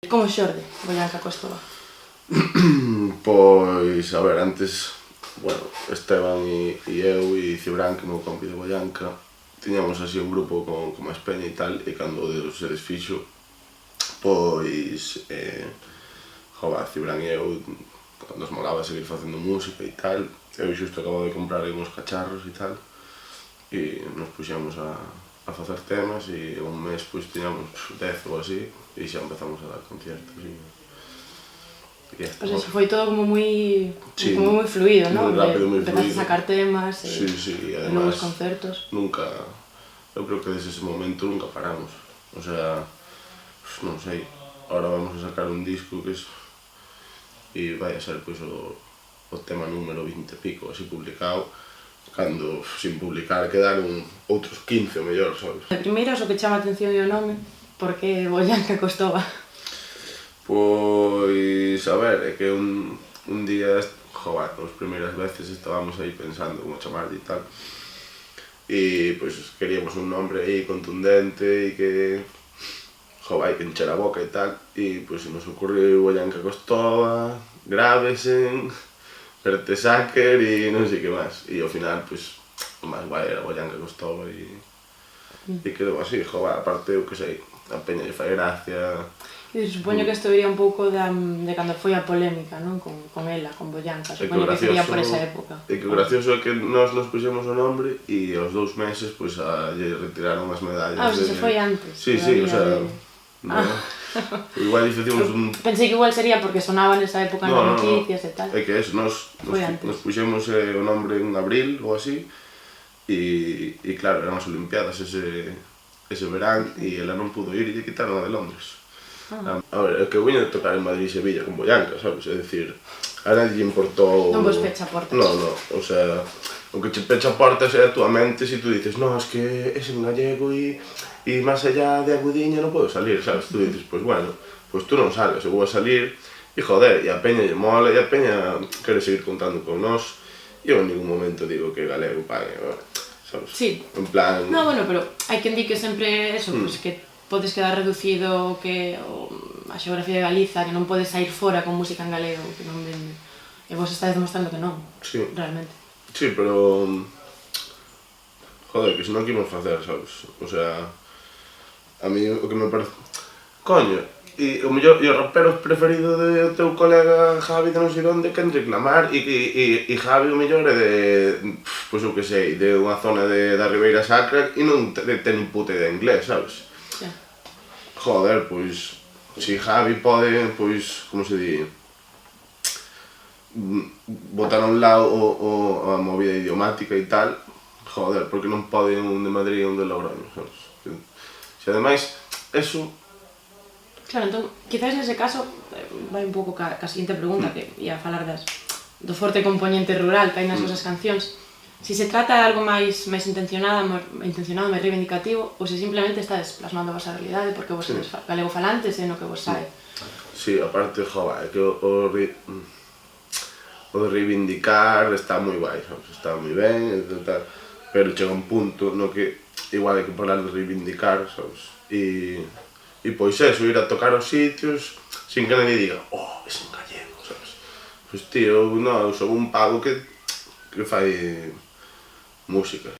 Como xorde Boianca Costova? Pois, a ver, antes, bueno, Esteban e eu e Cibran, que é o meu compi de Boianca, tiñamos así un grupo con máis peña e tal, e cando se desfixo, pois, Cibran e eu, nos molaba seguir facendo música e tal, eu xusto acabo de comprar aí uns cacharros e tal, e nos puxemos a facer temas e un mes pois tiñamos 10 ou así e xa empezamos a dar conciertos e O sea, foi todo como moi fluido, non? Moi rápido, moi Empezaste fluido. a sacar temas e e novos además concertos. nunca, eu creo que desde ese momento nunca paramos, o sea, non sei, ahora vamos a sacar un disco que e vai a ser pois o tema número 20 e pico así publicado, cando sin publicar quedaron outros 15 ou mellor, sabes? De primeiras, o que chama a atención é o nome, porque Boianca Costova. Pois, a ver, é que un día, joder, as primeiras veces estábamos aí pensando como chamarlle e tal, e pois queríamos un nombre aí contundente e que, joder, que enchera a boca e tal, e pois nos ocurriu Boianca Costova, Gravesen, Vertesacker e non sei que máis, e ao final, pois, o máis guai era Boianca Costova e quedou así, joder, aparte, eu que sei, a peña lle fai gracia. E supoño que isto iría un pouco de cando foi a polémica, non? Con ela, con Boianca, supoño que sería por esa época. E que o gracioso é que nós nos puxemos o nombre e aos 2 meses pois lle retiraron as medallas. O sea, se foi antes. Sí, o sea, igual hicimos un... Pensei que igual sería porque sonaba nesa época nas noticias e tal. É que eso, nos puxemos o nombre en abril ou así e claro, eran as Olimpiadas ese verán e ela non pudo ir e lle quitaron a de Londres. A ver, é que viña de tocar en Madrid e Sevilla con Boianca, sabes? É dicir, a nadie lle importou... Non vos pecha portas. Non, o sea, o que che pecha portas é a túa mente se tú dices, no, es que es en gallego e máis allá de Agudiña non podo salir, sabes? Tú dices, pues bueno, pues tú non sales, eu vou a salir e joder, e a peña lle mola e a peña quere seguir contando con nós e eu en ningún momento digo que galego pague, sabes? Sí. En plan... No, bueno, pero hai quen di que sempre eso, pues que podes quedar reducido que a xeografía de Galiza, que non podes sair fora con música en galego, que non vende. E vos estáis demostrando que non, realmente. Sí, pero... Joder, que se non que imos facer, sabes? O sea, a mí o que me parece... Coño, e o mellor, e o rapero preferido do teu colega Javi de non sei onde Kendrick Lamar e Javi o mellor é de... Pois eu que sei, de unha zona da Ribeira Sacra e non ten un puta idea de inglés, sabes? Joder, pois, si Javi pode, pois, como se di, botar a un lado a movida idiomática e tal, joder, porque non pode un de Madrid e un de Logroño, sabes? Se ademais, eso... Claro, entón, quizás nese caso, vai un pouco ca seguinte pregunta, que ia falar do forte componente rural que hai nas vosas cancións. Si se trata de algo máis intencionado, máis reivindicativo, ou se simplemente estades plasmando a vosa realidade porque vos sois galego falantes e no que vos sae. Sí, aparte, joder, é que o de reivindicar está moi guai, sabes? Está moi ben, pero chega un punto no que igual hai que parar de reivindicar, sabes? E pois eso, ir a tocar aos sitios sin que nadie diga, oh, es en gallego, sabes? Pois tío, non, eu son un pavo que fai música,